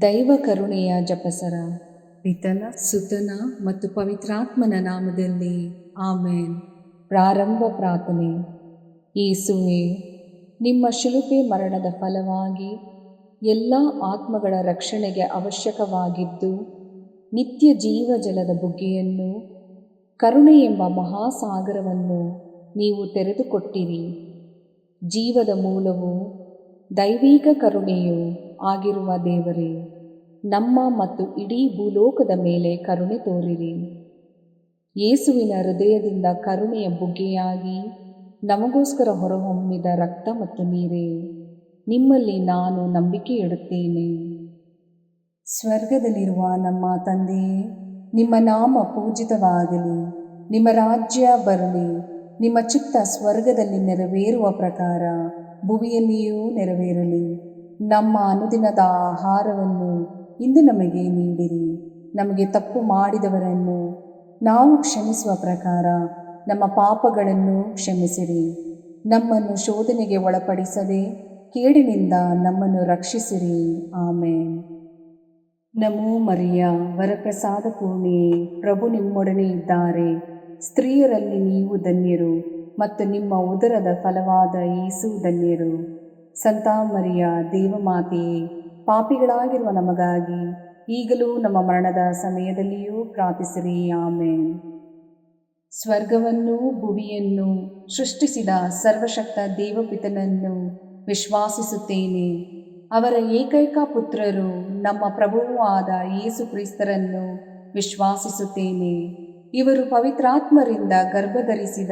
ದೈವ ಕರುಣೆಯ ಜಪಸರ. ಪಿತನ ಸುತನ ಮತ್ತು ಪವಿತ್ರಾತ್ಮನ ನಾಮದಲ್ಲಿ ಆಮೇನ್. ಪ್ರಾರಂಭ ಪ್ರಾರ್ಥನೆ. ಯೇಸುವೆ, ನಿಮ್ಮ ಶಿಲುಬೆ ಮರಣದ ಫಲವಾಗಿ ಎಲ್ಲ ಆತ್ಮಗಳ ರಕ್ಷಣೆಗೆ ಅವಶ್ಯಕವಾಗಿದ್ದು ನಿತ್ಯ ಜೀವಜಲದ ಬುಗ್ಗೆಯನ್ನು, ಕರುಣೆ ಎಂಬ ಮಹಾಸಾಗರವನ್ನು ನೀವು ತೆರೆದುಕೊಟ್ಟಿರಿ. ಜೀವದ ಮೂಲವು ದೈವಿಕ ಕರುಣೆಯೂ ಆಗಿರುವ ದೇವರೇ, ನಮ್ಮ ಮತ್ತು ಇಡೀ ಭೂಲೋಕದ ಮೇಲೆ ಕರುಣೆ ತೋರಿರಿ. ಯೇಸುವಿನ ಹೃದಯದಿಂದ ಕರುಣೆಯ ಬುಗ್ಗೆಯಾಗಿ ನಮಗೋಸ್ಕರ ಹೊರಹೊಮ್ಮಿದ ರಕ್ತ ಮತ್ತು ನೀರೇ, ನಿಮ್ಮಲ್ಲಿ ನಾನು ನಂಬಿಕೆ ಇಡುತ್ತೇನೆ. ಸ್ವರ್ಗದಲ್ಲಿರುವ ನಮ್ಮ ತಂದೆಯೇ, ನಿಮ್ಮ ನಾಮ ಪೂಜಿತವಾಗಲಿ, ನಿಮ್ಮ ರಾಜ್ಯ ಬರಲಿ, ನಿಮ್ಮ ಚಿತ್ತ ಸ್ವರ್ಗದಲ್ಲಿ ನೆರವೇರುವ ಪ್ರಕಾರ ಭುವಿಯಲ್ಲಿಯೂ ನೆರವೇರಲಿ. ನಮ್ಮ ಅನುದಿನದ ಆಹಾರವನ್ನು ಇಂದು ನಮಗೆ ನೀಡಿರಿ. ನಮಗೆ ತಪ್ಪು ಮಾಡಿದವರನ್ನು ನಾವು ಕ್ಷಮಿಸುವ ಪ್ರಕಾರ ನಮ್ಮ ಪಾಪಗಳನ್ನು ಕ್ಷಮಿಸಿರಿ. ನಮ್ಮನ್ನು ಶೋಧನೆಗೆ ಒಳಪಡಿಸದೆ ಕೇಡಿನಿಂದ ನಮ್ಮನ್ನು ರಕ್ಷಿಸಿರಿ. ಆಮೇನ್. ನಮೋ ಮರಿಯ, ವರಪ್ರಸಾದ ಪೂರ್ಣಿಯೇ, ಪ್ರಭು ನಿಮ್ಮೊಡನೆ ಇದ್ದಾರೆ. ಸ್ತ್ರೀಯರಲ್ಲಿ ನೀವು ಧನ್ಯರು ಮತ್ತು ನಿಮ್ಮ ಉದರದ ಫಲವಾದ ಯೇಸು ಧನ್ಯರು. ಸಂತ ಮರಿಯ, ದೇವಮಾತೆಯೇ, ಪಾಪಿಗಳಾಗಿರುವ ನಮಗಾಗಿ ಈಗಲೂ ನಮ್ಮ ಮರಣದ ಸಮಯದಲ್ಲಿಯೂ ಪ್ರಾರ್ಥಿಸಿರಿ. ಆಮೇನ್. ಸ್ವರ್ಗವನ್ನು ಭುವಿಯನ್ನು ಸೃಷ್ಟಿಸಿದ ಸರ್ವಶಕ್ತ ದೇವಪಿತನನ್ನು ವಿಶ್ವಾಸಿಸುತ್ತೇನೆ. ಅವರ ಏಕೈಕ ಪುತ್ರರು ನಮ್ಮ ಪ್ರಭುವೂ ಆದ ಯೇಸು ಕ್ರಿಸ್ತರನ್ನು ವಿಶ್ವಾಸಿಸುತ್ತೇನೆ. ಇವರು ಪವಿತ್ರಾತ್ಮರಿಂದ ಗರ್ಭಧರಿಸಿದ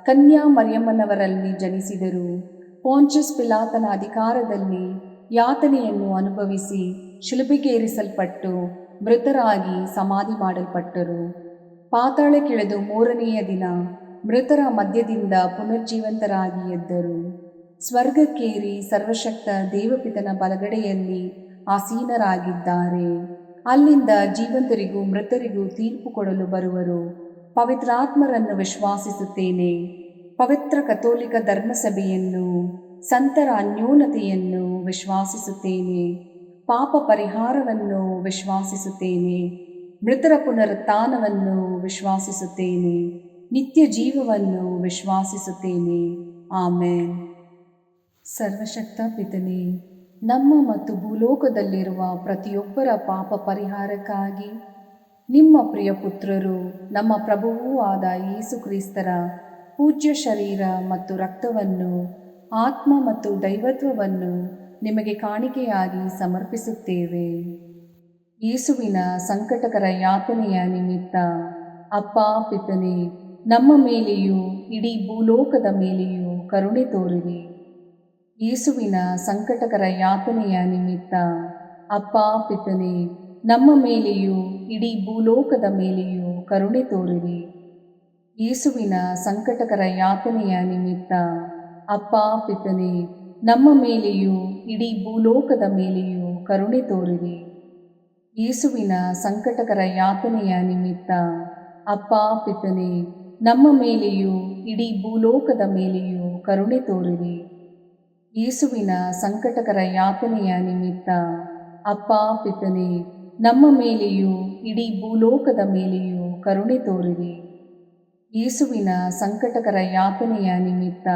ಕನ್ಯಾ ಮರಿಯಮ್ಮನವರಲ್ಲಿ ಜನಿಸಿದರು. ಪೋಂಚಸ್ ಪಿಲಾತನ ಅಧಿಕಾರದಲ್ಲಿ ಯಾತನೆಯನ್ನು ಅನುಭವಿಸಿ ಶಿಲುಬೆಗೇರಿಸಲ್ಪಟ್ಟು ಮೃತರಾಗಿ ಸಮಾಧಿ ಮಾಡಲ್ಪಟ್ಟರು. ಪಾತಾಳಕ್ಕಿಳಿದು ಮೂರನೆಯ ದಿನ ಮೃತರ ಮಧ್ಯದಿಂದ ಪುನರ್ಜೀವಂತರಾಗಿ ಎದ್ದರು. ಸ್ವರ್ಗಕ್ಕೇರಿ ಸರ್ವಶಕ್ತ ದೇವಪಿತನ ಬಲಗಡೆಯಲ್ಲಿ ಆಸೀನರಾಗಿದ್ದಾರೆ. ಅಲ್ಲಿಂದ ಜೀವಂತರಿಗೂ ಮೃತರಿಗೂ ತೀರ್ಪು ಕೊಡಲು ಬರುವರು. ಪವಿತ್ರಾತ್ಮರನ್ನು ವಿಶ್ವಾಸಿಸುತ್ತೇನೆ. ಪವಿತ್ರ ಕಥೋಲಿಕ ಧರ್ಮಸಭೆಯನ್ನು, ಸಂತರ ಅನ್ಯೋನ್ಯತೆಯನ್ನು ವಿಶ್ವಾಸಿಸುತ್ತೇನೆ. ಪಾಪ ಪರಿಹಾರವನ್ನು ವಿಶ್ವಾಸಿಸುತ್ತೇನೆ. ಮೃತರ ಪುನರುತ್ಥಾನವನ್ನು ವಿಶ್ವಾಸಿಸುತ್ತೇನೆ. ನಿತ್ಯ ಜೀವವನ್ನು ವಿಶ್ವಾಸಿಸುತ್ತೇನೆ. ಆಮೇನ್. ಸರ್ವಶಕ್ತ ಪಿತನೇ, ನಮ್ಮ ಮತ್ತು ಭೂಲೋಕದಲ್ಲಿರುವ ಪ್ರತಿಯೊಬ್ಬರ ಪಾಪ ಪರಿಹಾರಕ್ಕಾಗಿ ನಿಮ್ಮ ಪ್ರಿಯ ಪುತ್ರರು, ನಮ್ಮ ಪ್ರಭುವೂ ಆದ ಯೇಸು ಕ್ರಿಸ್ತರ ಪೂಜ್ಯ ಶರೀರ ಮತ್ತು ರಕ್ತವನ್ನು, ಆತ್ಮ ಮತ್ತು ದೈವತ್ವವನ್ನು ನಿಮಗೆ ಕಾಣಿಕೆಯಾಗಿ ಸಮರ್ಪಿಸುತ್ತೇವೆ. ಯೇಸುವಿನ ಸಂಕಟಕರ ಯಾತನೆಯ ನಿಮಿತ್ತ ಅಪ್ಪ ಪಿತನೇ, ನಮ್ಮ ಮೇಲೆಯೂ ಇಡೀ ಭೂಲೋಕದ ಮೇಲೆಯೂ ಕರುಣೆ ತೋರಿರಿ. ಯೇಸುವಿನ ಸಂಕಟಕರ ಯಾತನೆಯ ನಿಮಿತ್ತ ಅಪ್ಪ ಪಿತನೇ, ನಮ್ಮ ಮೇಲೆಯೂ ಇಡೀ ಭೂಲೋಕದ ಮೇಲೆಯೂ ಕರುಣೆ ತೋರಿರಿ. ಯೇಸುವಿನ ಸಂಕಟಕರ ಯಾತನೆಯ ನಿಮಿತ್ತ ಅಪ್ಪ ಪಿತನೇ, ನಮ್ಮ ಮೇಲೆಯೂ ಇಡೀ ಭೂಲೋಕದ ಮೇಲೆಯೂ ಕರುಣೆ ತೋರಿರಿ. ಯೇಸುವಿನ ಸಂಕಟಕರ ಯಾತನೆಯ ನಿಮಿತ್ತ ಅಪ್ಪ ಪಿತನೇ, ನಮ್ಮ ಮೇಲೆಯೂ ಇಡೀ ಭೂಲೋಕದ ಮೇಲೆಯೂ ಕರುಣೆ ತೋರಿರಿ. ಯೇಸುವಿನ ಸಂಕಟಕರ ಯಾತನೆಯ ನಿಮಿತ್ತ ಅಪ್ಪ ಪಿತನೇ, ನಮ್ಮ ಮೇಲೆಯೂ ಇಡೀ ಭೂಲೋಕದ ಮೇಲೆಯೂ ಕರುಣೆ ತೋರಿರಿ. ಯೇಸುವಿನ ಸಂಕಟಕರ ಯಾತನೆಯ ನಿಮಿತ್ತ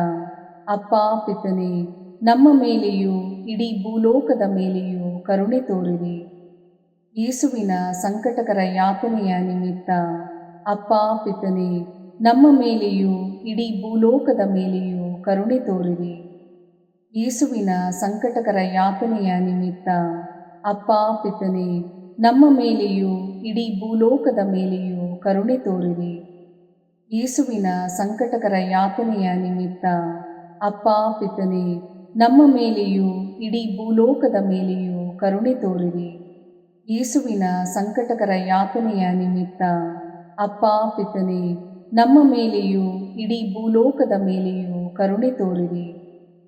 ಅಪ್ಪ ಪಿತನೇ, ನಮ್ಮ ಮೇಲೆಯೂ ಇಡೀ ಭೂಲೋಕದ ಮೇಲೆಯೂ ಕರುಣೆ ತೋರಿರಿ. ಯೇಸುವಿನ ಸಂಕಟಕರ ಯಾತನೆಯ ನಿಮಿತ್ತ ಅಪ್ಪ ಪಿತನೇ, ನಮ್ಮ ಮೇಲೆಯೂ ಇಡೀ ಭೂಲೋಕದ ಮೇಲೆಯೂ ಕರುಣೆ ತೋರಿರಿ. ಯೇಸುವಿನ ಸಂಕಟಕರ ಯಾತನೆಯ ನಿಮಿತ್ತ ಅಪ್ಪ ಪಿತನೇ, ನಮ್ಮ ಮೇಲೆಯೂ ಇಡೀ ಭೂಲೋಕದ ಮೇಲೆಯೂ ಕರುಣೆ ತೋರಿರಿ. ಯೇಸುವಿನ ಸಂಕಟಕರ ಯಾತನೆಯ ನಿಮಿತ್ತ ಅಪ್ಪ ಪಿತನೇ, ನಮ್ಮ ಮೇಲೆಯೂ ಇಡೀ ಭೂಲೋಕದ ಮೇಲೆಯೂ ಕರುಣೆ ತೋರಿರಿ. ಯೇಸುವಿನ ಸಂಕಟಕರ ಯಾತನೆಯ ನಿಮಿತ್ತ ಅಪ್ಪ ಪಿತನೇ, ನಮ್ಮ ಮೇಲೆಯೂ ಇಡೀ ಭೂಲೋಕದ ಮೇಲೆಯೂ ಕರುಣೆ ತೋರಿರಿ.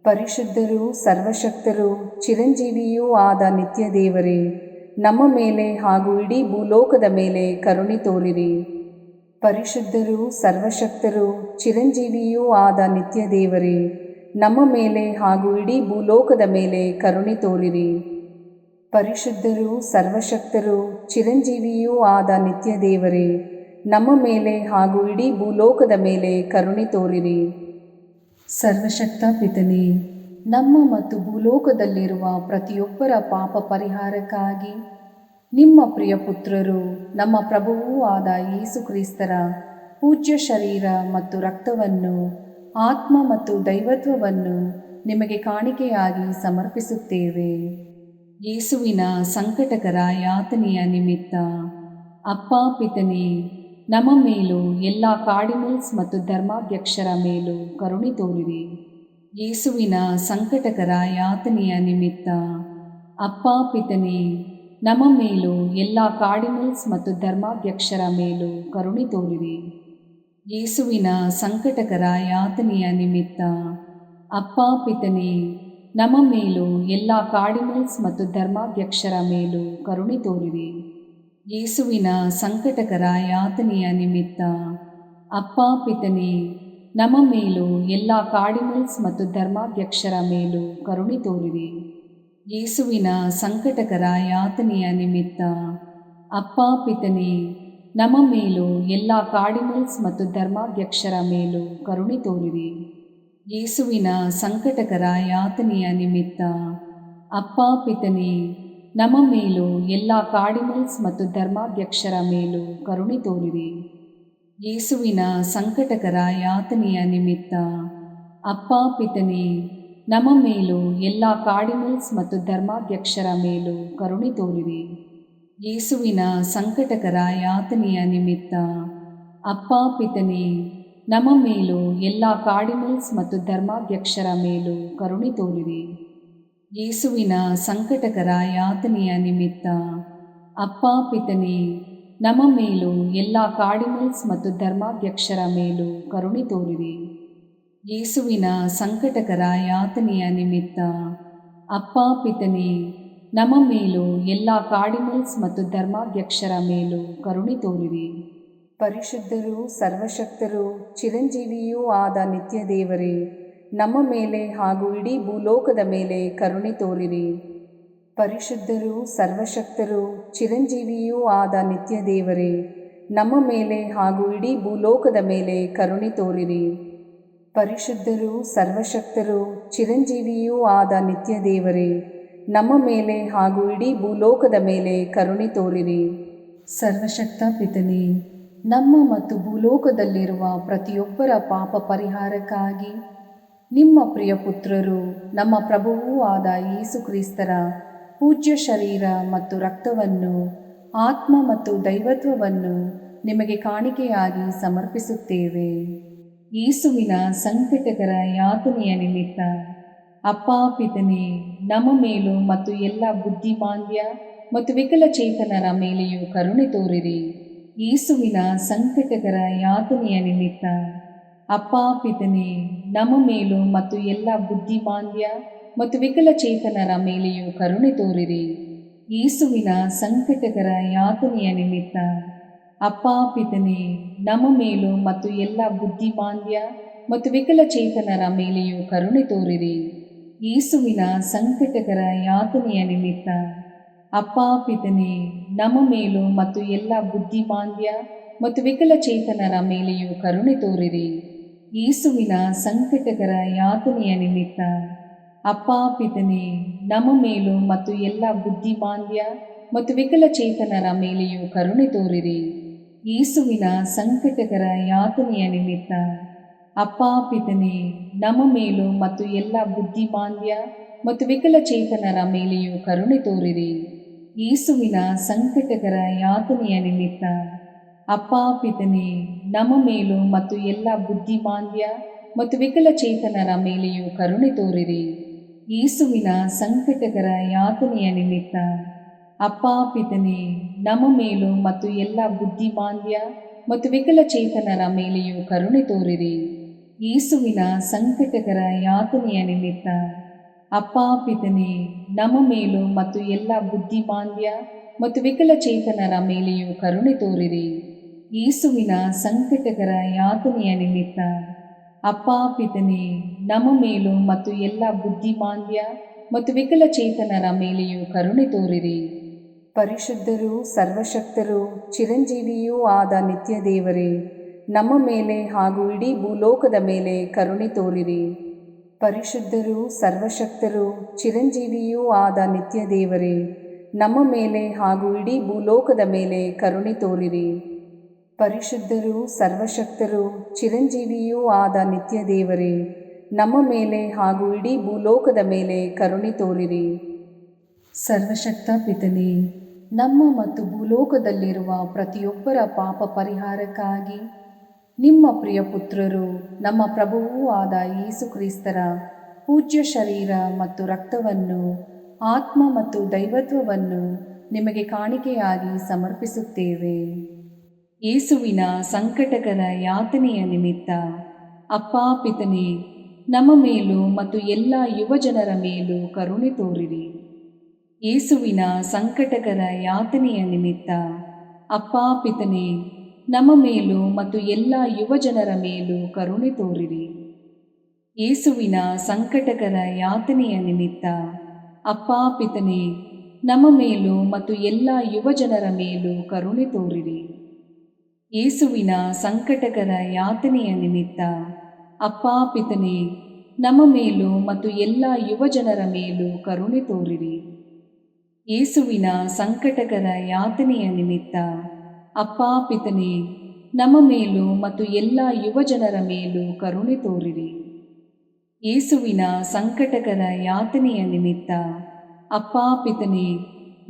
ಪರಿಶುದ್ಧರೂ ಸರ್ವಶಕ್ತರೂ ಚಿರಂಜೀವಿಯೂ ಆದ ನಿತ್ಯ ದೇವರೇ, ನಮ್ಮ ಮೇಲೆ ಹಾಗೂ ಇಡೀ ಭೂಲೋಕದ ಮೇಲೆ ಕರುಣೆ ತೋರಿರಿ. ಪರಿಶುದ್ಧರೂ ಸರ್ವಶಕ್ತರೂ ಚಿರಂಜೀವಿಯೂ ಆದ ನಿತ್ಯ ದೇವರೇ, ನಮ್ಮ ಮೇಲೆ ಹಾಗೂ ಇಡೀ ಭೂಲೋಕದ ಮೇಲೆ ಕರುಣೆ ತೋರಿರಿ. ಪರಿಶುದ್ಧರೂ ಸರ್ವಶಕ್ತರೂ ಚಿರಂಜೀವಿಯೂ ಆದ ನಿತ್ಯ ದೇವರೇ, ನಮ್ಮ ಮೇಲೆ ಹಾಗೂ ಇಡೀ ಭೂಲೋಕದ ಮೇಲೆ ಕರುಣೆ ತೋರಿರಿ. ಸರ್ವಶಕ್ತ ಪಿತನೇ, ನಮ್ಮ ಮತ್ತು ಭೂಲೋಕದಲ್ಲಿರುವ ಪ್ರತಿಯೊಬ್ಬರ ಪಾಪ ಪರಿಹಾರಕ್ಕಾಗಿ ನಿಮ್ಮ ಪ್ರಿಯ ಪುತ್ರರು ನಮ್ಮ ಪ್ರಭುವೂ ಆದ ಯೇಸು ಕ್ರಿಸ್ತರ ಪೂಜ್ಯ ಶರೀರ ಮತ್ತು ರಕ್ತವನ್ನು, ಆತ್ಮ ಮತ್ತು ದೈವತ್ವವನ್ನು ನಿಮಗೆ ಕಾಣಿಕೆಯಾಗಿ ಸಮರ್ಪಿಸುತ್ತೇವೆ. ಯೇಸುವಿನ ಸಂಕಟಕರ ಯಾತನೆಯ ನಿಮಿತ್ತ ಅಪ್ಪ ಪಿತನೇ, ನಮ್ಮ ಮೇಲೂ ಎಲ್ಲ ಕಾರ್ಡಿನಲ್ಸ್ ಮತ್ತು ಧರ್ಮಾಧ್ಯಕ್ಷರ ಮೇಲೂ ಕರುಣೆ ತೋರಿರಿ. ಯೇಸುವಿನ ಸಂಕಟಕರ ಯಾತನೆಯ ನಿಮಿತ್ತ ಅಪ್ಪ ಪಿತನೇ, ನಮ್ಮ ಮೇಲೂ ಎಲ್ಲ ಕಾರ್ಡಿನಲ್ಸ್ ಮತ್ತು ಧರ್ಮಾಧ್ಯಕ್ಷರ ಮೇಲೂ ಕರುಣೆ ತೋರಿರಿ. ಯೇಸುವಿನ ಸಂಕಟಕರ ಯಾತನೆಯ ನಿಮಿತ್ತ ಅಪ್ಪ ಪಿತನೇ, ನಮ್ಮ ಮೇಲೂ ಎಲ್ಲ ಕಾರ್ಡಿನಲ್ಸ್ ಮತ್ತು ಧರ್ಮಾಧ್ಯಕ್ಷರ ಮೇಲೂ ಕರುಣೆ ತೋರಿರಿ. ಯೇಸುವಿನ ಸಂಕಟಕರ ಯಾತನೆಯ ನಿಮಿತ್ತ ಅಪ್ಪ ಪಿತನೇ, ನಮ್ಮ ಮೇಲೂ ಎಲ್ಲ ಕಾರ್ಡಿನಲ್ಸ್ ಮತ್ತು ಧರ್ಮಾಧ್ಯಕ್ಷರ ಮೇಲೂ ಕರುಣೆ ತೋರಿರಿ. ಯೇಸುವಿನ ಸಂಕಟಕರ ಯಾತನೆಯ ನಿಮಿತ್ತ ಅಪ್ಪ ಪಿತನೇ, ನಮ್ಮ ಮೇಲೂ ಎಲ್ಲ ಕಾರ್ಡಿನಲ್ಸ್ ಮತ್ತು ಧರ್ಮಾಧ್ಯಕ್ಷರ ಮೇಲೂ ಕರುಣೆ ತೋರಿರಿ. ಯೇಸುವಿನ ಸಂಕಟಕರ ಯಾತನೆಯ ನಿಮಿತ್ತ ಅಪ್ಪ ಪಿತನೇ, ನಮ್ಮ ಮೇಲೂ ಎಲ್ಲ ಕಾರ್ಡಿನಲ್ಸ್ ಮತ್ತು ಧರ್ಮಾಧ್ಯಕ್ಷರ ಮೇಲೂ ಕರುಣೆ ತೋರಿರಿ. ಯೇಸುವಿನ ಸಂಕಟಕರ ಯಾತನೆಯ ನಿಮಿತ್ತ ಅಪ್ಪ ಪಿತನೇ, ನಮ್ಮ ಮೇಲೂ ಎಲ್ಲ ಕಾರ್ಡಿನಲ್ಸ್ ಮತ್ತು ಧರ್ಮಾಧ್ಯಕ್ಷರ ಮೇಲೂ ಕರುಣೆ ತೋರಿರಿ. ಯೇಸುವಿನ ಸಂಕಟಕರ ಯಾತನೆಯ ನಿಮಿತ್ತ ಅಪ್ಪ ಪಿತನೇ, ನಮ್ಮ ಮೇಲೂ ಎಲ್ಲ ಕಾರ್ಡಿನಲ್ಸ್ ಮತ್ತು ಧರ್ಮಾಧ್ಯಕ್ಷರ ಮೇಲೂ ಕರುಣೆ ತೋರಿರಿ. ಯೇಸುವಿನ ಸಂಕಟಕರ ಯಾತನೆಯ ನಿಮಿತ್ತ ಅಪ್ಪ ಪಿತನೇ, ನಮ್ಮ ಮೇಲೂ ಎಲ್ಲ ಕಾರ್ಡಿನಲ್ಸ್ ಮತ್ತು ಧರ್ಮಾಧ್ಯಕ್ಷರ ಮೇಲೂ ಕರುಣೆ ತೋರಿರಿ. ಯೇಸುವಿನ ಸಂಕಟಕರ ಯಾತನೆಯ ನಿಮಿತ್ತ ಅಪ್ಪ ಪಿತನೇ, ನಮ್ಮ ಮೇಲೂ ಎಲ್ಲ ಕಾರ್ಡಿನಲ್ಸ್ ಮತ್ತು ಧರ್ಮಾಧ್ಯಕ್ಷರ ಮೇಲೂ ಕರುಣೆ ತೋರಿರಿ. ಪರಿಶುದ್ಧರೂ ಸರ್ವಶಕ್ತರೂ ಚಿರಂಜೀವಿಯೂ ಆದ ನಿತ್ಯ ದೇವರೇ, ನಮ್ಮ ಮೇಲೆ ಹಾಗೂ ಇಡೀ ಭೂಲೋಕದ ಮೇಲೆ ಕರುಣೆ ತೋರಿರಿ. ಪರಿಶುದ್ಧರೂ ಸರ್ವಶಕ್ತರೂ ಚಿರಂಜೀವಿಯೂ ಆದ ನಿತ್ಯ ದೇವರೇ, ನಮ್ಮ ಮೇಲೆ ಹಾಗೂ ಇಡೀ ಭೂಲೋಕದ ಮೇಲೆ ಕರುಣೆ ತೋರಿರಿ. ಪರಿಶುದ್ಧರೂ ಸರ್ವಶಕ್ತರೂ ಚಿರಂಜೀವಿಯೂ ಆದ ನಿತ್ಯ ದೇವರೇ, ನಮ್ಮ ಮೇಲೆ ಹಾಗೂ ಇಡೀ ಭೂಲೋಕದ ಮೇಲೆ ಕರುಣೆ ತೋರಿರಿ. ಸರ್ವಶಕ್ತ ಪಿತನೇ, ನಮ್ಮ ಮತ್ತು ಭೂಲೋಕದಲ್ಲಿರುವ ಪ್ರತಿಯೊಬ್ಬರ ಪಾಪ ಪರಿಹಾರಕ್ಕಾಗಿ ನಿಮ್ಮ ಪ್ರಿಯ ಪುತ್ರರು ನಮ್ಮ ಪ್ರಭುವೂ ಆದ ಯೇಸು ಕ್ರಿಸ್ತರ ಪೂಜ್ಯ ಶರೀರ ಮತ್ತು ರಕ್ತವನ್ನು, ಆತ್ಮ ಮತ್ತು ದೈವತ್ವವನ್ನು ನಿಮಗೆ ಕಾಣಿಕೆಯಾಗಿ ಸಮರ್ಪಿಸುತ್ತೇವೆ. ಯೇಸುವಿನ ಸಂಕಟಕರ ಯಾತನೆಯ ನಿಮಿತ್ತ ಅಪ್ಪ ಪಿತನೇ, ನಮ್ಮ ಮೇಲೂ ಮತ್ತು ಎಲ್ಲ ಬುದ್ಧಿಮಾಂದ್ಯ ಮತ್ತು ವಿಕಲಚೇತನರ ಮೇಲೆಯೂ ಕರುಣೆ ತೋರಿರಿ. ಯೇಸುವಿನ ಸಂಕಟಕರ ಯಾತನೆಯ ನಿಮಿತ್ತ ಅಪ್ಪ ಪಿತನೇ, ನಮ್ಮ ಮೇಲೂ ಮತ್ತು ಎಲ್ಲ ಬುದ್ಧಿಮಾಂದ್ಯ ಮತ್ತು ವಿಕಲಚೇತನರ ಮೇಲೆಯೂ ಕರುಣೆ ತೋರಿರಿ. ಯೇಸುವಿನ ಸಂಕಟಕರ ಯಾತನೆಯ ನಿಮಿತ್ತ ಅಪ್ಪ ಪಿತನೇ, ನಮ್ಮ ಮೇಲೂ ಮತ್ತು ಎಲ್ಲ ಬುದ್ಧಿಮಾಂದ್ಯ ಮತ್ತು ವಿಕಲಚೇತನರ ಮೇಲೆಯೂ ಕರುಣೆ ತೋರಿರಿ. ಯೇಸುವಿನ ಸಂಕಟಕರ ಯಾತನೆಯ ನಿಮಿತ್ತ ಅಪ್ಪ ಪಿತನೇ, ನಮ್ಮ ಮೇಲೂ ಮತ್ತು ಎಲ್ಲ ಬುದ್ಧಿಮಾಂದ್ಯ ಮತ್ತು ವಿಕಲಚೇತನರ ಮೇಲೆಯೂ ಕರುಣೆ ತೋರಿರಿ. ಯೇಸುವಿನ ಸಂಕಟಕರ ಯಾತನೆಯ ನಿಮಿತ್ತ ಅಪ್ಪ ಪಿತನೇ, ನಮ್ಮ ಮೇಲೂ ಮತ್ತು ಎಲ್ಲ ಬುದ್ಧಿಮಾಂದ್ಯ ಮತ್ತು ವಿಕಲಚೇತನರ ಮೇಲೆಯೂ ಕರುಣೆ ತೋರಿರಿ. ಯೇಸುವಿನ ಸಂಕಟಕರ ಯಾತನೆಯ ನಿಮಿತ್ತ ಅಪ್ಪ ಪಿತನೇ, ನಮ್ಮ ಮೇಲೂ ಮತ್ತು ಎಲ್ಲ ಬುದ್ಧಿಮಾಂದ್ಯ ಮತ್ತು ವಿಕಲಚೇತನರ ಮೇಲೆಯೂ ಕರುಣೆ ತೋರಿರಿ. ಯೇಸುವಿನ ಸಂಕಟಕರ ಯಾತನೆಯ ನಿಮಿತ್ತ ಅಪ್ಪ ಪಿತನೇ, ನಮ್ಮ ಮೇಲೂ ಮತ್ತು ಎಲ್ಲ ಬುದ್ಧಿಮಾಂದ್ಯ ಮತ್ತು ವಿಕಲಚೇತನರ ಮೇಲೆಯೂ ಕರುಣೆ ತೋರಿರಿ. ಯೇಸುವಿನ ಸಂಕಟಕರ ಯಾತನೆಯ ನಿಮಿತ್ತ ಅಪ್ಪ ಪಿತನೇ, ನಮ್ಮ ಮೇಲೂ ಮತ್ತು ಎಲ್ಲ ಬುದ್ಧಿಮಾಂದ್ಯ ಮತ್ತು ವಿಕಲಚೇತನರ ಮೇಲೆಯೂ ಕರುಣೆ ತೋರಿರಿ. ಯೇಸುವಿನ ಸಂಕಟಕರ ಯಾತನೆಯ ನಿಮಿತ್ತ ಅಪ್ಪ ಪಿತನೇ, ನಮ್ಮ ಮೇಲೂ ಮತ್ತು ಎಲ್ಲ ಬುದ್ಧಿಮಾಂದ್ಯ ಮತ್ತು ವಿಕಲಚೇತನರ ಮೇಲೆಯೂ ಕರುಣೆ ತೋರಿರಿ. ಯೇಸುವಿನ ಸಂಕಟಕರ ಯಾತನೆಯ ನಿಮಿತ್ತ ಅಪ್ಪ ಪಿತನೇ, ನಮ್ಮ ಮೇಲೂ ಮತ್ತು ಎಲ್ಲ ಬುದ್ಧಿಮಾಂದ್ಯ ಮತ್ತು ವಿಕಲಚೇತನರ ಮೇಲೆಯೂ ಕರುಣೆ ತೋರಿರಿ. ಪರಿಶುದ್ಧರೂ ಸರ್ವಶಕ್ತರೂ ಚಿರಂಜೀವಿಯೂ ಆದ ನಿತ್ಯ ದೇವರೇ, ನಮ್ಮ ಮೇಲೆ ಹಾಗೂ ಇಡೀ ಭೂಲೋಕದ ಮೇಲೆ ಕರುಣೆ ತೋರಿರಿ. ಪರಿಶುದ್ಧರೂ ಸರ್ವಶಕ್ತರೂ ಚಿರಂಜೀವಿಯೂ ಆದ ನಿತ್ಯ ದೇವರೇ, ನಮ್ಮ ಮೇಲೆ ಹಾಗೂ ಇಡೀ ಭೂಲೋಕದ ಮೇಲೆ ಕರುಣೆ ತೋರಿರಿ. ಪರಿಶುದ್ಧರೂ ಸರ್ವಶಕ್ತರೂ ಚಿರಂಜೀವಿಯೂ ಆದ ನಿತ್ಯ ದೇವರೇ, ನಮ್ಮ ಮೇಲೆ ಹಾಗೂ ಇಡೀ ಭೂಲೋಕದ ಮೇಲೆ ಕರುಣೆ ತೋರಿರಿ. ಸರ್ವಶಕ್ತ ಪಿತನೇ, ನಮ್ಮ ಮತ್ತು ಭೂಲೋಕದಲ್ಲಿರುವ ಪ್ರತಿಯೊಬ್ಬರ ಪಾಪ ಪರಿಹಾರಕ್ಕಾಗಿ ನಿಮ್ಮ ಪ್ರಿಯ ಪುತ್ರರು, ನಮ್ಮ ಪ್ರಭುವೂ ಆದ ಯೇಸು ಕ್ರಿಸ್ತರ ಪೂಜ್ಯ ಶರೀರ ಮತ್ತು ರಕ್ತವನ್ನು, ಆತ್ಮ ಮತ್ತು ದೈವತ್ವವನ್ನು ನಿಮಗೆ ಕಾಣಿಕೆಯಾಗಿ ಸಮರ್ಪಿಸುತ್ತೇವೆ. ಯೇಸುವಿನ ಸಂಕಟಕರ ಯಾತನೆಯ ನಿಮಿತ್ತ ಅಪ್ಪಾ ಪಿತನೇ, ನಮ್ಮ ಮೇಲೂ ಮತ್ತು ಎಲ್ಲ ಯುವಜನರ ಮೇಲೂ ಕರುಣೆ ತೋರಿರಿ. ಯೇಸುವಿನ ಸಂಕಟಕರ ಯಾತನೆಯ ನಿಮಿತ್ತ ಅಪ್ಪಾ ಪಿತನೇ, ನಮ್ಮ ಮೇಲೂ ಮತ್ತು ಎಲ್ಲ ಯುವಜನರ ಮೇಲೂ ಕರುಣೆ ತೋರಿರಿ. ಯೇಸುವಿನ ಸಂಕಟಕರ ಯಾತನೆಯ ನಿಮಿತ್ತ ಅಪ್ಪಾ ಪಿತನೇ, ನಮ್ಮ ಮೇಲೂ ಮತ್ತು ಎಲ್ಲ ಯುವಜನರ ಮೇಲೂ ಕರುಣೆ ತೋರಿರಿ. ಯೇಸುವಿನ ಸಂಕಟಕರ ಯಾತನೆಯ ನಿಮಿತ್ತ ಅಪ್ಪಾ ಪಿತನೇ, ನಮ್ಮ ಮೇಲೂ ಮತ್ತು ಎಲ್ಲ ಯುವಜನರ ಮೇಲೂ ಕರುಣೆ ತೋರಿರಿ. ಯೇಸುವಿನ ಸಂಕಟಕರ ಯಾತನೆಯ ನಿಮಿತ್ತ ಅಪ್ಪಾ ಪಿತನೇ, ನಮ್ಮ ಮೇಲೂ ಮತ್ತು ಎಲ್ಲ ಯುವಜನರ ಮೇಲೂ ಕರುಣೆ ತೋರಿರಿ. ಯೇಸುವಿನ ಸಂಕಟಕರ ಯಾತನೆಯ ನಿಮಿತ್ತ ಅಪ್ಪಾ ಪಿತನೇ,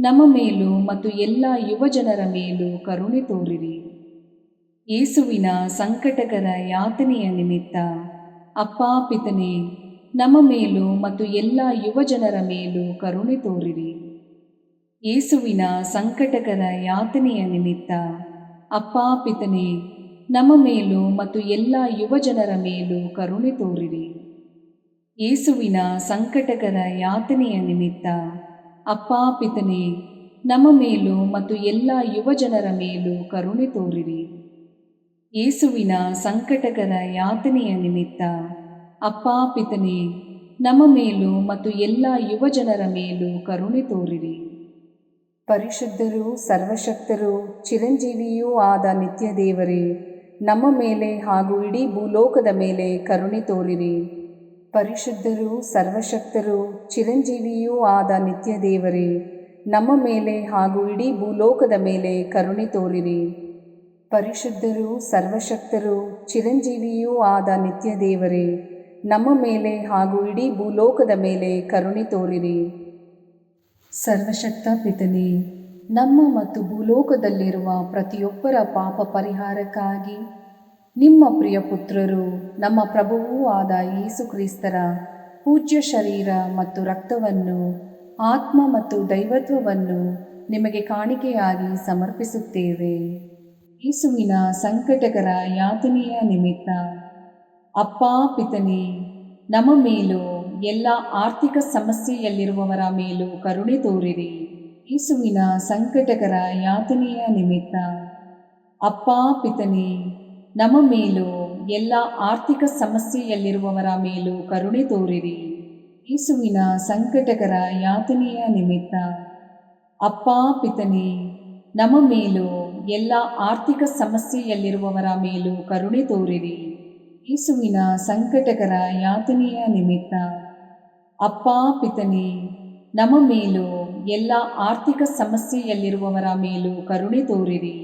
ನಮ್ಮ ಮೇಲೂ ಮತ್ತು ಎಲ್ಲ ಯುವಜನರ ಮೇಲೂ ಕರುಣೆ ತೋರಿರಿ. ಯೇಸುವಿನ ಸಂಕಟಕರ ಯಾತನೆಯ ನಿಮಿತ್ತ ಅಪ್ಪಾ ಪಿತನೇ, ನಮ್ಮ ಮೇಲೂ ಮತ್ತು ಎಲ್ಲ ಯುವಜನರ ಮೇಲೂ ಕರುಣೆ ತೋರಿರಿ. ಯೇಸುವಿನ ಸಂಕಟಕರ ಯಾತನೆಯ ನಿಮಿತ್ತ ಅಪ್ಪಾ ಪಿತನೇ, ನಮ್ಮ ಮೇಲೂ ಮತ್ತು ಎಲ್ಲ ಯುವಜನರ ಮೇಲೂ ಕರುಣೆ ತೋರಿರಿ. ಯೇಸುವಿನ ಸಂಕಟಕರ ಯಾತನೆಯ ನಿಮಿತ್ತ ಅಪ್ಪಾ ಪಿತನೇ, ನಮ್ಮ ಮೇಲೂ ಮತ್ತು ಎಲ್ಲ ಯುವಜನರ ಮೇಲೂ ಕರುಣೆ ತೋರಿರಿ. ಯೇಸುವಿನ ಸಂಕಟಕರ ಯಾತನೆಯ ನಿಮಿತ್ತ ಅಪ್ಪಾ ಪಿತನೇ, ನಮ್ಮ ಮೇಲೂ ಮತ್ತು ಎಲ್ಲ ಯುವಜನರ ಮೇಲೂ ಕರುಣೆ ತೋರಿರಿ. ಪರಿಶುದ್ಧರೂ ಸರ್ವಶಕ್ತರೂ ಚಿರಂಜೀವಿಯೂ ಆದ ನಿತ್ಯ ದೇವರೇ, ನಮ್ಮ ಮೇಲೆ ಹಾಗೂ ಇಡೀ ಭೂಲೋಕದ ಮೇಲೆ ಕರುಣೆ ತೋರಿರಿ. ಪರಿಶುದ್ಧರೂ ಸರ್ವಶಕ್ತರೂ ಚಿರಂಜೀವಿಯೂ ಆದ ನಿತ್ಯ ದೇವರೇ, ನಮ್ಮ ಮೇಲೆ ಹಾಗೂ ಇಡೀ ಭೂಲೋಕದ ಮೇಲೆ ಕರುಣೆ ತೋರಿರಿ. ಪರಿಶುದ್ಧರೂ ಸರ್ವಶಕ್ತರೂ ಚಿರಂಜೀವಿಯೂ ಆದ ನಿತ್ಯ ದೇವರೇ, ನಮ್ಮ ಮೇಲೆ ಹಾಗೂ ಇಡೀ ಭೂಲೋಕದ ಮೇಲೆ ಕರುಣೆ ತೋರಿರಿ. ಸರ್ವಶಕ್ತ ಪಿತನೇ, ನಮ್ಮ ಮತ್ತು ಭೂಲೋಕದಲ್ಲಿರುವ ಪ್ರತಿಯೊಬ್ಬರ ಪಾಪ ಪರಿಹಾರಕ್ಕಾಗಿ ನಿಮ್ಮ ಪ್ರಿಯ ಪುತ್ರರು, ನಮ್ಮ ಪ್ರಭುವೂ ಆದ ಯೇಸು ಕ್ರಿಸ್ತರ ಪೂಜ್ಯ ಶರೀರ ಮತ್ತು ರಕ್ತವನ್ನು, ಆತ್ಮ ಮತ್ತು ದೈವತ್ವವನ್ನು ನಿಮಗೆ ಕಾಣಿಕೆಯಾಗಿ ಸಮರ್ಪಿಸುತ್ತೇವೆ. ಯೇಸುವಿನ ಸಂಕಟಕರ ಯಾತನೆಯ ನಿಮಿತ್ತ ಅಪ್ಪಾ ಪಿತನೇ, ನಮ್ಮ ಮೇಲೂ ಎಲ್ಲ ಆರ್ಥಿಕ ಸಮಸ್ಯೆಯಲ್ಲಿರುವವರ ಮೇಲೂ ಕರುಣೆ ತೋರಿರಿ. ಯೇಸುವಿನ ಸಂಕಟಕರ ಯಾತನೆಯ ನಿಮಿತ್ತ ಅಪ್ಪಾ ಪಿತನೇ, ನಮ್ಮ ಮೇಲೂ ಎಲ್ಲ ಆರ್ಥಿಕ ಸಮಸ್ಯೆಯಲ್ಲಿರುವವರ ಮೇಲೂ ಕರುಣೆ ತೋರಿರಿ. ಯೇಸುವಿನ ಸಂಕಟಕರ ಯಾತನೆಯ ನಿಮಿತ್ತ ಅಪ್ಪಾ ಪಿತನೇ, ನಮ್ಮ ಮೇಲೂ ಎಲ್ಲ ಆರ್ಥಿಕ ಸಮಸ್ಯೆಯಲ್ಲಿರುವವರ ಮೇಲೂ ಕರುಣೆ ತೋರಿರಿ. ಯೇಸುವಿನ ಸಂಕಟಕರ ಯಾತನೆಯ ನಿಮಿತ್ತ ಅಪ್ಪಾ ಪಿತನೇ, ನಮ್ಮ ಮೇಲೂ ಎಲ್ಲ ಆರ್ಥಿಕ ಸಮಸ್ಯೆಯಲ್ಲಿರುವವರ ಮೇಲೂ ಕರುಣೆ ತೋರಿರಿ.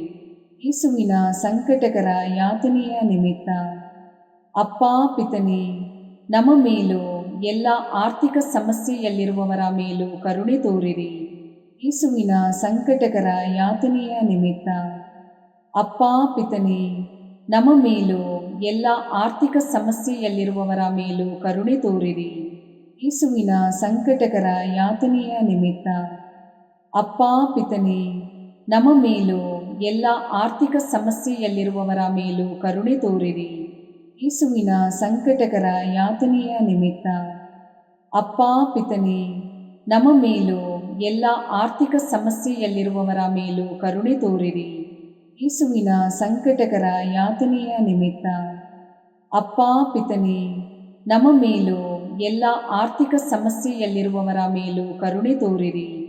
ಯೇಸುವಿನ ಸಂಕಟಕರ ಯಾತನೆಯ ನಿಮಿತ್ತ ಅಪ್ಪಾ ಪಿತನೇ, ನಮ್ಮ ಮೇಲೂ ಎಲ್ಲ ಆರ್ಥಿಕ ಸಮಸ್ಯೆಯಲ್ಲಿರುವವರ ಮೇಲೂ ಕರುಣೆ ತೋರಿರಿ. ಯೇಸುವಿನ ಸಂಕಟಕರ ಯಾತನೆಯ ನಿಮಿತ್ತ ಅಪ್ಪಾ ಪಿತನೇ, ನಮ್ಮ ಮೇಲೂ ಎಲ್ಲ ಆರ್ಥಿಕ ಸಮಸ್ಯೆಯಲ್ಲಿರುವವರ ಮೇಲೂ ಕರುಣೆ ತೋರಿರಿ. ಯೇಸುವಿನ ಸಂಕಟಕರ ಯಾತನೆಯ ನಿಮಿತ್ತ ಅಪ್ಪಾ ಪಿತನೇ, ನಮ್ಮ ಮೇಲೂ ಎಲ್ಲ ಆರ್ಥಿಕ ಸಮಸ್ಯೆಯಲ್ಲಿರುವವರ ಮೇಲೂ ಕರುಣೆ ತೋರಿರಿ. ಯೇಸುವಿನ ಸಂಕಟಕರ ಯಾತನೆಯ ನಿಮಿತ್ತ ಅಪ್ಪಾ ಪಿತನೇ, ನಮ್ಮ ಮೇಲೂ ಎಲ್ಲ ಆರ್ಥಿಕ ಸಮಸ್ಯೆಯಲ್ಲಿರುವವರ ಮೇಲೂ ಕರುಣೆ ತೋರಿರಿ. ಯೇಸುವಿನ ಸಂಕಟಕರ ಯಾತನೆಯ ನಿಮಿತ್ತ ಅಪ್ಪಾ ಪಿತನೇ, ನಮ್ಮ ಮೇಲೂ ಎಲ್ಲ ಆರ್ಥಿಕ ಸಮಸ್ಯೆಯಲ್ಲಿರುವವರ ಮೇಲೂ ಕರುಣೆ ತೋರಿರಿ.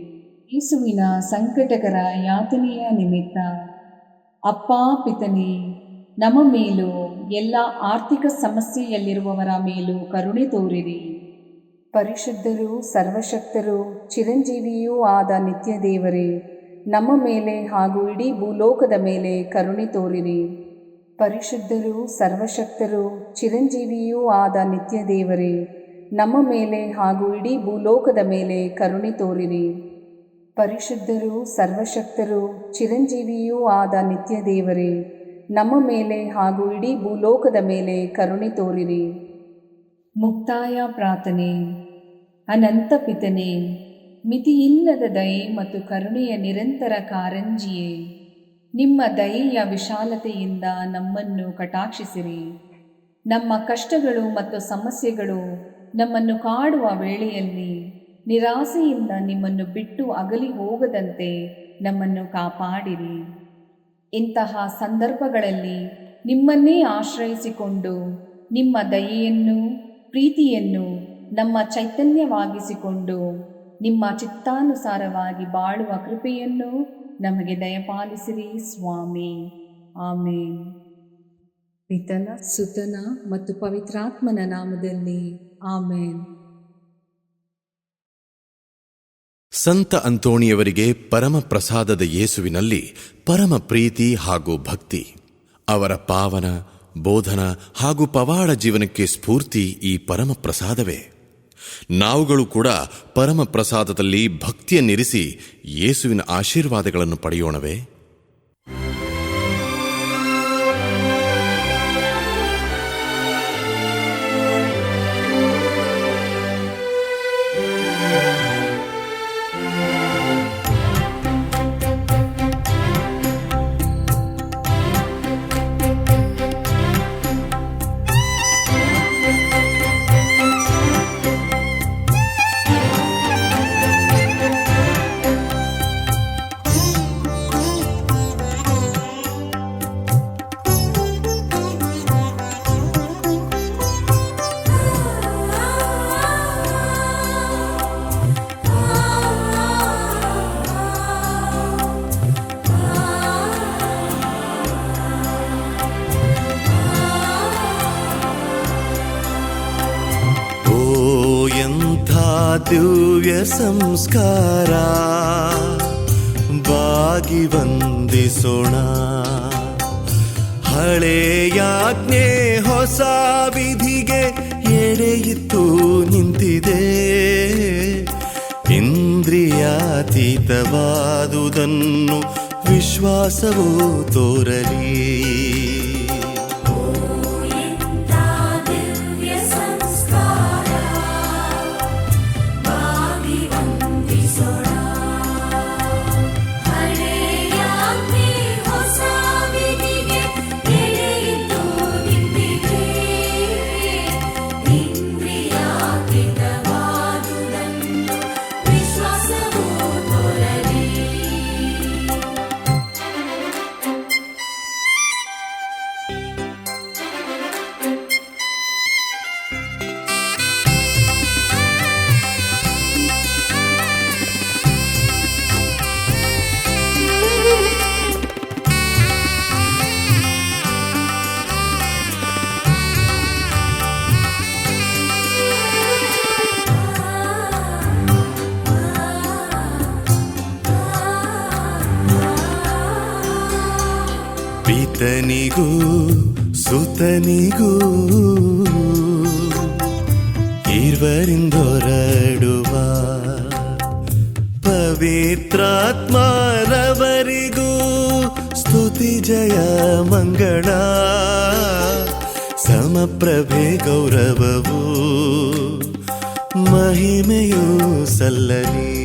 ಯೇಸುವಿನ ಸಂಕಟಕರ ಯಾತನೆಯ ನಿಮಿತ್ತ ಅಪ್ಪ ಪಿತನೇ, ನಮ್ಮ ಮೇಲೂ ಎಲ್ಲ ಆರ್ಥಿಕ ಸಮಸ್ಯೆಯಲ್ಲಿರುವವರ ಮೇಲೂ ಕರುಣೆ ತೋರಿರಿ. ಪರಿಶುದ್ಧರೂ ಸರ್ವಶಕ್ತರೂ ಚಿರಂಜೀವಿಯೂ ಆದ ನಿತ್ಯ ದೇವರೇ, ನಮ್ಮ ಮೇಲೆ ಹಾಗೂ ಇಡೀ ಭೂಲೋಕದ ಮೇಲೆ ಕರುಣೆ ತೋರಿರಿ. ಪರಿಶುದ್ಧರೂ ಸರ್ವಶಕ್ತರೂ ಚಿರಂಜೀವಿಯೂ ಆದ ನಿತ್ಯ ದೇವರೇ, ನಮ್ಮ ಮೇಲೆ ಹಾಗೂ ಇಡೀ ಭೂಲೋಕದ ಮೇಲೆ ಕರುಣೆ ತೋರಿರಿ. ಪರಿಶುದ್ಧರೂ ಸರ್ವಶಕ್ತರೂ ಚಿರಂಜೀವಿಯೂ ಆದ ನಿತ್ಯ ದೇವರೇ, ನಮ್ಮ ಮೇಲೆ ಹಾಗೂ ಇಡೀ ಭೂಲೋಕದ ಮೇಲೆ ಕರುಣೆ ತೋರಿರಿ. ಮುಕ್ತಾಯ ಪ್ರಾರ್ಥನೆ. ಅನಂತ ಪಿತನೇ, ಮಿತಿಯಿಲ್ಲದ ದಯೆ ಮತ್ತು ಕರುಣೆಯ ನಿರಂತರ ಕಾರಂಜಿಯೇ, ನಿಮ್ಮ ದಯೆಯ ವಿಶಾಲತೆಯಿಂದ ನಮ್ಮನ್ನು ಕಟಾಕ್ಷಿಸಿರಿ. ನಮ್ಮ ಕಷ್ಟಗಳು ಮತ್ತು ಸಮಸ್ಯೆಗಳು ನಮ್ಮನ್ನು ಕಾಡುವ ವೇಳೆಯಲ್ಲಿ ನಿರಾಸೆಯಿಂದ ನಿಮ್ಮನ್ನು ಬಿಟ್ಟು ಅಗಲಿ ಹೋಗದಂತೆ ನಮ್ಮನ್ನು ಕಾಪಾಡಿರಿ. ಇಂತಹ ಸಂದರ್ಭಗಳಲ್ಲಿ ನಿಮ್ಮನ್ನೇ ಆಶ್ರಯಿಸಿಕೊಂಡು ನಿಮ್ಮ ದಯೆಯನ್ನು ಪ್ರೀತಿಯನ್ನು ನಮ್ಮ ಚೈತನ್ಯವಾಗಿಸಿಕೊಂಡು ನಿಮ್ಮ ಚಿತ್ತಾನುಸಾರವಾಗಿ ಬಾಳುವ ಕೃಪೆಯನ್ನು ನಮಗೆ ದಯಪಾಲಿಸಿರಿ ಸ್ವಾಮಿ. ಆಮೇನ್. ಪಿತನ ಸುತನ ಮತ್ತು ಪವಿತ್ರಾತ್ಮನ ನಾಮದಲ್ಲಿ ಆಮೇನ್. ಸಂತ ಅಂತೋಣಿಯವರಿಗೆ ಪರಮ ಪ್ರಸಾದದ ಯೇಸುವಿನಲ್ಲಿ ಪರಮ ಪ್ರೀತಿ ಹಾಗೂ ಭಕ್ತಿ. ಅವರ ಪಾವನ ಬೋಧನ ಹಾಗೂ ಪವಾಡ ಜೀವನಕ್ಕೆ ಸ್ಫೂರ್ತಿ ಈ ಪರಮ ಪ್ರಸಾದವೇ. ನಾವುಗಳು ಕೂಡ ಪರಮ ಪ್ರಸಾದದಲ್ಲಿ ಭಕ್ತಿಯನ್ನಿರಿಸಿ ಯೇಸುವಿನ ಆಶೀರ್ವಾದಗಳನ್ನು ಪಡೆಯೋಣವೇ? ದಿವ್ಯ ಸಂಸ್ಕಾರ ಬಾಗಿ ವಂದಿಸೋಣ. ಹಳೆಯಾಜ್ಞೆ ಹೊಸ ವಿಧಿಗೆ ಎಡೆಯಿತ್ತು ನಿಂತಿದೆ. ಇಂದ್ರಿಯಾತೀತವಾದುದನ್ನು ವಿಶ್ವಾಸವೂ ತೋರಲಿ. ಪಿತನಿಗೂ ಸುತನಿಗೂ ಇರುವರಿಂದೊರಡುವ ಪವಿತ್ರಾತ್ಮರವರಿಗೂ ಸ್ತುತಿ ಜಯ ಮಂಗಳ. ಸಮಪ್ರಭೆ ಗೌರವವು ಮಹಿಮೆಯೂ ಸಲ್ಲಲಿ.